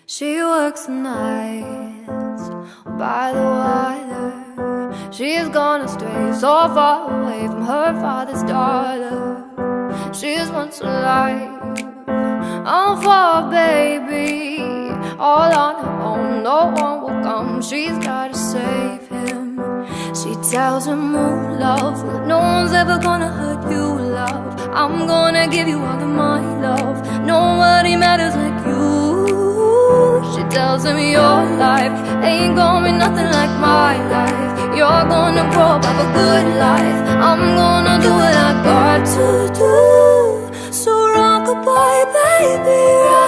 She works the nights by the water. She's gonna stray so far away from her father's daughter. She's once alive, all for a baby, all on her own, no one will come. She's gotta save him. She tells him, oh love, no one's ever gonna hurt you, love. I'm gonna give you all of my love. Nobody matters like you. She tells him your life ain't gonna be nothing like my life. You're gonna grow up, have a good life. I'm gonna do what I got to do. So rock-a-bye, baby, right?